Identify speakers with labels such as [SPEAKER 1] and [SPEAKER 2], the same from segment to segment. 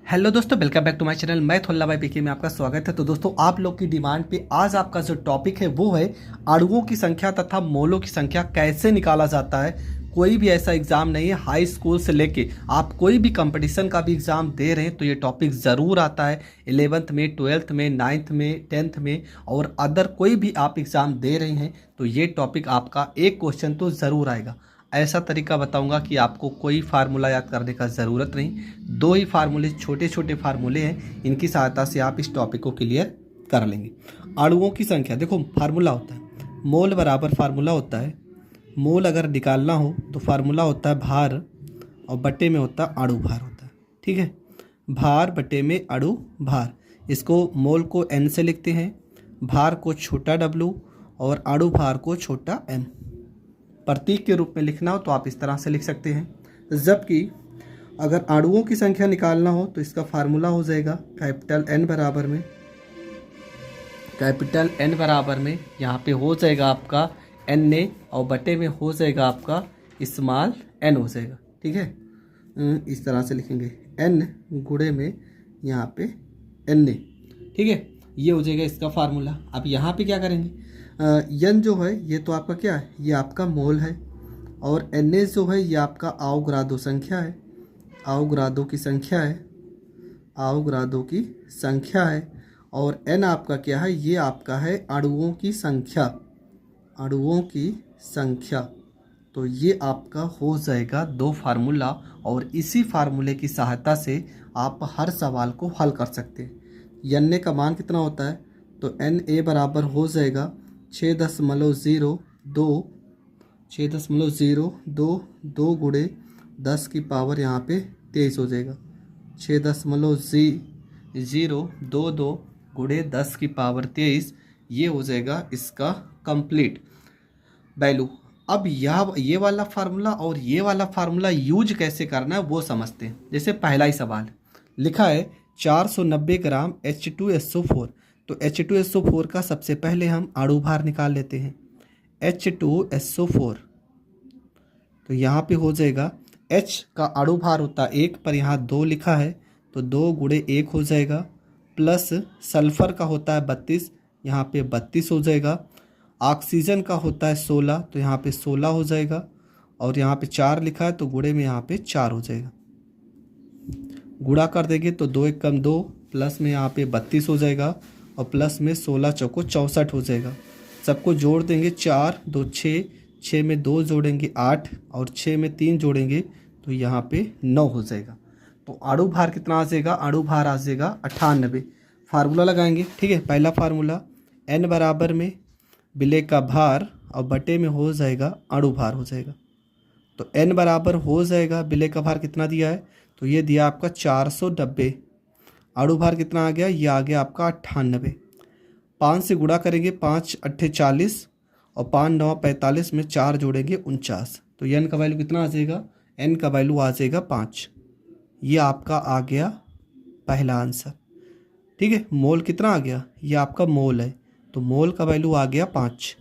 [SPEAKER 1] Hello दोस्तों, welcome back to my channel. मैं थोल्ला भाई पीके में आपका स्वागत है। तो दोस्तों, आप लोग की डिमांड पे आज आपका जो टॉपिक है वो है अणुओं की संख्या तथा मोलों की संख्या कैसे निकाला जाता है। कोई भी ऐसा एग्ज़ाम नहीं है, हाई स्कूल से लेके आप कोई भी कंपटीशन का भी एग्ज़ाम दे रहे हैं तो ये टॉपिक ज़रूर आता है। 11th में, 12th में, 9th में, 10th में और अदर कोई भी आप एग्ज़ाम दे रहे हैं तो ये टॉपिक आपका एक क्वेश्चन तो ज़रूर आएगा। ऐसा तरीका बताऊंगा कि आपको कोई फार्मूला याद करने का ज़रूरत नहीं। दो ही फार्मूले, छोटे छोटे फार्मूले हैं, इनकी सहायता से आप इस टॉपिक को क्लियर कर लेंगे। अणुओं की संख्या देखो, फार्मूला होता है मोल बराबर फार्मूला होता है। मोल अगर निकालना हो तो फार्मूला होता है भार और बटे में होता है अणु भार होता है। ठीक है, भार बटे में अणु भार। इसको मोल को n से लिखते हैं, भार को छोटा w और अणु भार को छोटा m। प्रतीक के रूप में लिखना हो तो आप इस तरह से लिख सकते हैं। जबकि अगर अणुओं की संख्या निकालना हो तो इसका फार्मूला हो जाएगा कैपिटल N बराबर में यहाँ पे हो जाएगा आपका Na और बटे में हो जाएगा आपका स्मॉल n हो जाएगा। ठीक है, इस तरह से लिखेंगे n गुणे में यहाँ पे Na। ठीक है, ये हो जाएगा इसका फार्मूला। अब यहाँ पे क्या करेंगे, यन जो है ये तो आपका क्या है, ये आपका मोल है और Na जो है ये आपका अवोगाद्रो संख्या है, अवोगाद्रो की संख्या है, अवोगाद्रो की संख्या है। और n आपका क्या है, ये आपका है अणुओं की संख्या, अणुओं की संख्या। तो ये आपका हो जाएगा दो फार्मूला और इसी फार्मूले की सहायता से आप हर सवाल को हल कर सकते हैं। Na का मान कितना होता है तो Na बराबर हो जाएगा 6.02, 6.02, 2 गुणे 10 की पावर यहाँ पे 23 हो जाएगा। 6.022 गुणे 10 की पावर 23, ये हो जाएगा इसका कंप्लीट वैल्यू। अब ये वाला फार्मूला और ये वाला फार्मूला यूज कैसे करना है वो समझते हैं। जैसे पहला ही सवाल लिखा है 490 ग्राम H2SO4। तो H2SO4 का सबसे पहले हम अणु भार निकाल लेते हैं। H2SO4 तो यहाँ पे हो जाएगा H का अणु भार होता है 1, पर यहाँ 2 लिखा है तो 2 गुणे 1 हो जाएगा, प्लस सल्फर का होता है 32, यहाँ पे 32 हो जाएगा। ऑक्सीजन का होता है 16 तो यहाँ पे 16 हो जाएगा और यहाँ पे 4 लिखा है तो गुणे में यहाँ पे 4 हो जाएगा। गुणा कर देंगे तो 2 एक कम 2, प्लस में यहाँ पे 32 हो जाएगा और प्लस में 16 चौको 64 हो जाएगा। सबको जोड़ देंगे 4 2 6, 6 में 2 जोड़ेंगे 8 और 6 में 3 जोड़ेंगे तो यहाँ पे 9 हो जाएगा। तो अणु भार कितना आ जाएगा, अणु भार आ जाएगा 98। फार्मूला लगाएंगे। ठीक है, पहला फार्मूला n बराबर में विलेय का भार और बटे में हो जाएगा अणु भार हो जाएगा। तो n बराबर हो जाएगा, विलेय का भार कितना दिया है तो ये दिया आपका 490, अणु भार कितना आ गया, ये आ गया आपका 98। 5 से गुणा करेंगे, 5 8 40 और 5 9 45 में 4 जोड़ेंगे 49। तो n का वैल्यू कितना आ जाएगा, n का वैल्यू आ जाएगा 5। ये आपका आ गया पहला आंसर। ठीक है, मोल कितना आ गया, ये आपका मोल है तो मोल का वैल्यू आ गया 5।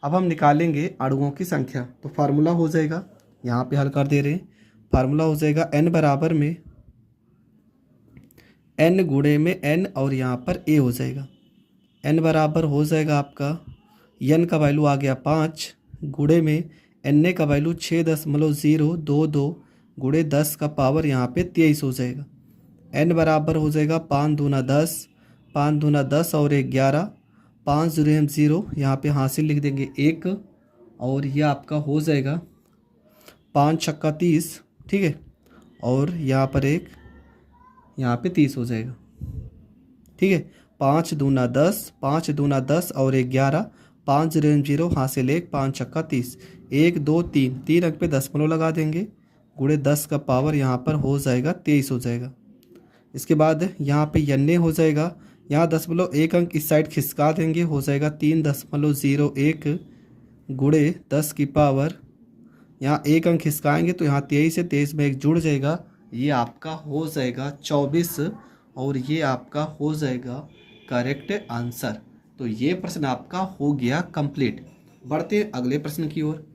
[SPEAKER 1] अब हम निकालेंगे अणुओं की संख्या। तो फार्मूला हो जाएगा, यहाँ पे हल कर दे रहे हैं। फार्मूला हो जाएगा n बराबर में n गुणे में n और यहाँ पर a हो जाएगा। n बराबर हो जाएगा आपका, n का वैल्यू आ गया 5 गुणे में Na का वैल्यू 6.022 गुणे 10 का पावर यहाँ पे 23 हो जाएगा। n बराबर हो जाएगा 5 दूना 10, 5 दूना 10 और 1 11, 5 0 हम 0, यहाँ पे हासिल लिख देंगे 1 और ये आपका हो जाएगा 5 छक्का 30। ठीक है, और यहाँ पर 1, यहाँ पे 30 हो जाएगा। ठीक है, 5 दूना 10, 5 दूना 10 और 1 11, 5 0 0 हासिल 1, 5 छक्का 30, 1 2 3, 3 अंक पे दशमलव लगा देंगे गुणे 10 का पावर यहाँ पर हो जाएगा 23 हो जाएगा। इसके बाद यहाँ पे यन्ने हो जाएगा, यहाँ दशमलव 1 अंक इस साइड खिसका देंगे, हो जाएगा 3.01 गुणे 10 की पावर, यहाँ 1 अंक खिसकाएंगे तो यहाँ 23 से 23 में 1 जुड़ जाएगा, ये आपका हो जाएगा 24 और ये आपका हो जाएगा करेक्ट आंसर। तो ये प्रश्न आपका हो गया कंप्लीट। बढ़ते हैं अगले प्रश्न की ओर।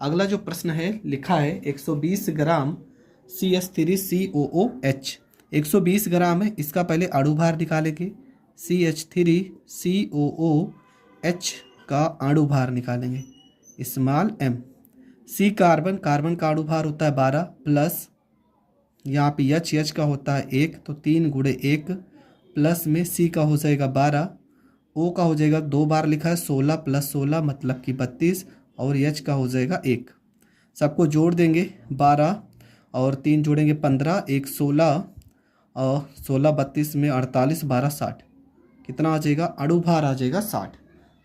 [SPEAKER 1] अगला जो प्रश्न है लिखा है 120 ग्राम CH3COOH 120 ग्राम है, इसका पहले अणु भार निकालेंगे। CH3COOH का अणु भार निकालेंगे, small m। C carbon, carbon का अणु भार होता है 12 प्लस यहाँ पे H का होता है 1, तो 3 गुणे 1 प्लस में C का हो जाएगा 12, O का हो जाएगा 2 बार लिखा है 16 प्लस 16 मतलब कि 32 और H का हो जाएगा 1। सबको जोड़ देंगे 12 और 3 जोड़ेंगे 15, 1 16 और 16 32 में 48, 12 60। कितना आ जाएगा? अणु भार आ जाएगा 60।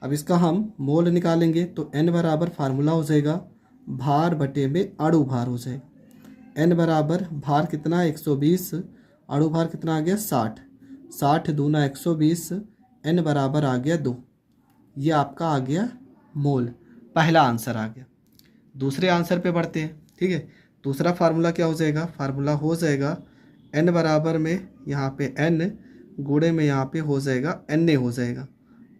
[SPEAKER 1] अब इसका हम मोल निकालेंगे तो n बराबर फार्मूला हो जाएगा भार बटे में अणु भार हो जाएगा। n बराबर भार कितना है 120, अणु भार कितना आ गया 60, 60 दूना 120, n बराबर आ गया 2। ये आपका आ गया मोल, पहला आंसर आ गया। दूसरे आंसर पे बढ़ते हैं, ठीक है। दूसरा फार्मूला क्या हो जाएगा? फार्मूला हो जाएगा n बराबर में यहाँ पे n गुणे में यहाँ पे हो जाएगा na हो जाएगा।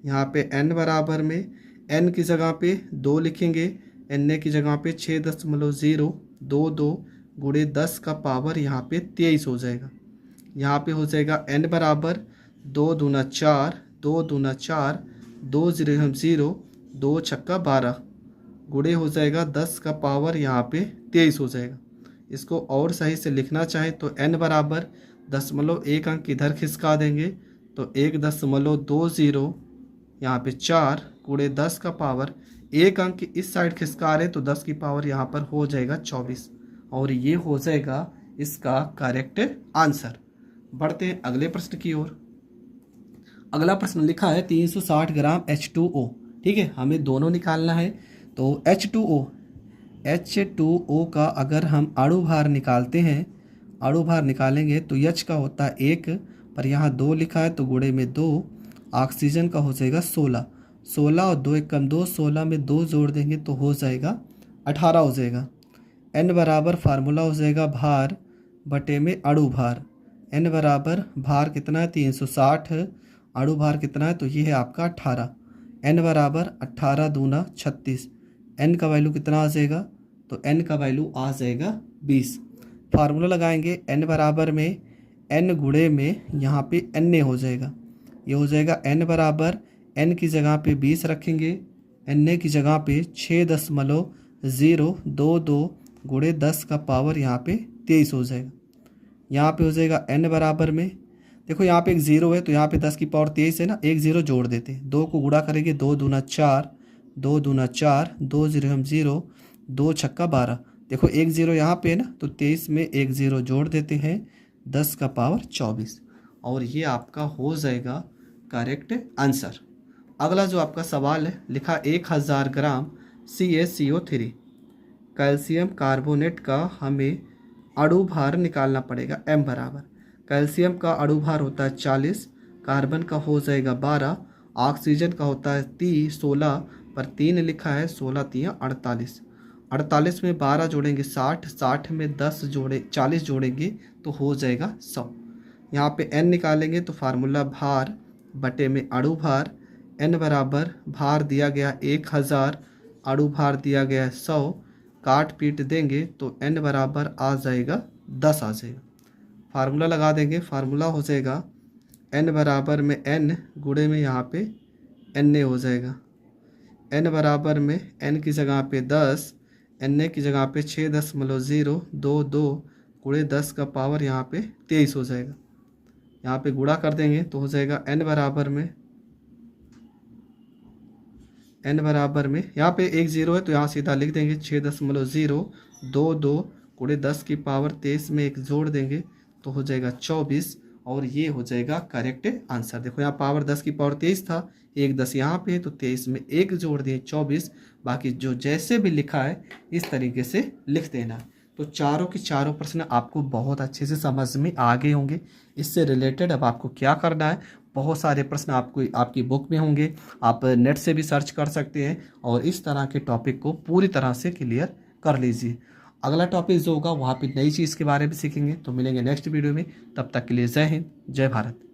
[SPEAKER 1] यहाँ पे n बराबर में n की जगह पे 2 लिखेंगे, na की जगह पे 6.022 गुणे 10 का पावर यहाँ पे 23 हो जाएगा। यहाँ पे हो जाएगा n बराबर 2 दूना 4, 2 दूना 4, 2 0 0, 2 छक्का 12 गुणे हो जाएगा 10 का पावर यहाँ पे 23 हो जाएगा। इसको और सही से लिखना चाहे तो n बराबर 0.1 अंक इधर खिसका देंगे तो 1.20 यहाँ पे 4 गुणे 10 का पावर 1 अंक इस साइड खिसका रहे तो 10 की पावर यहाँ पर हो जाएगा 24 और ये हो जाएगा इसका करेक्ट आंसर। बढ़ते हैं अगले प्रश्न की ओर। अगला प्रश्न लिखा है 360 ग्राम H2O, ठीक है। हमें दोनों निकालना है तो H2O का अगर हम अणु भार निकालते हैं, अणु भार निकालेंगे तो H का होता है 1 पर यहाँ 2 लिखा है तो गुणे में 2, ऑक्सीजन का हो जाएगा 16, 16 और 2 एक कम 2, 16 में 2 जोड़ देंगे तो हो जाएगा 18 हो जाएगा। n बराबर फार्मूला हो जाएगा भार बटे में अणु भार। n बराबर भार कितना है 360, अणु भार कितना है तो ये है आपका 18। n बराबर 18 दूना 36, n का वैल्यू कितना आ जाएगा तो n का वैल्यू आ जाएगा 20। फार्मूला लगाएंगे n बराबर में n गुणे में यहाँ पे na हो जाएगा, ये हो जाएगा n बराबर n की जगह पे 20 रखेंगे, na की जगह पे 6.022 गुणे 10 का पावर यहाँ पे 23 हो जाएगा। यहाँ पे हो जाएगा n बराबर में, देखो यहाँ पे एक 0 है तो यहाँ पे 10 की पावर 23 है ना, एक 0 जोड़ देते हैं, 2 को गुणा करेंगे 2 दूना 4, 2 दूना 4, 2 0 0, 2 छक्का 12। देखो एक 0 यहाँ पे है ना तो 23 में एक 0 जोड़ देते हैं, 10 का पावर 24 और ये आपका हो जाएगा करेक्ट आंसर। अगला जो आपका सवाल है लिखा 1000 ग्राम CaCO3 कैल्शियम कार्बोनेट का हमें अणु भार निकालना पड़ेगा। m बराबर कैल्शियम का अणु भार होता है 40, कार्बन का हो जाएगा 12, ऑक्सीजन का होता है 16 पर 3 लिखा है, 16 3 48, 48 में 12 जोड़ेंगे 60, 60 में 10 जोड़े 40 जोड़ेंगे तो हो जाएगा 100। यहाँ पे n निकालेंगे तो फार्मूला भार बटे में अणु भार। n बराबर भार दिया गया 1000, अणु भार दिया गया 100, काट पीट देंगे तो n बराबर आ जाएगा 10 आ जाएगा। फार्मूला लगा देंगे, फार्मूला हो जाएगा n बराबर में n गुणे में यहाँ पे na हो जाएगा। n बराबर में n की जगह पे 10, na की जगह पे 6.022 गुणे 10 का पावर यहाँ पे 23 हो जाएगा। यहाँ पे गुणा कर देंगे तो हो जाएगा n बराबर में यहाँ पे एक 0 है तो यहाँ सीधा लिख देंगे 6.022 गुणे 10 की पावर 23 में एक जोड़ देंगे तो हो जाएगा 24 और ये हो जाएगा करेक्ट आंसर। देखो यहाँ पावर 10 की पावर 23 था, एक 10 यहाँ पे तो 23 में एक जोड़ दिए 24, बाकी जो जैसे भी लिखा है इस तरीके से लिख देना। तो चारों के चारों प्रश्न आपको बहुत अच्छे से समझ में आ गए होंगे। इससे रिलेटेड अब आपको क्या करना है, बहुत सारे प्रश्न आपको आपकी बुक में होंगे, आप नेट से भी सर्च कर सकते हैं और इस तरह के टॉपिक को पूरी तरह से क्लियर कर लीजिए। अगला टॉपिक जो होगा वहाँ पे नई चीज़ के बारे में सीखेंगे। तो मिलेंगे नेक्स्ट वीडियो में, तब तक के लिए जय हिंद जय भारत।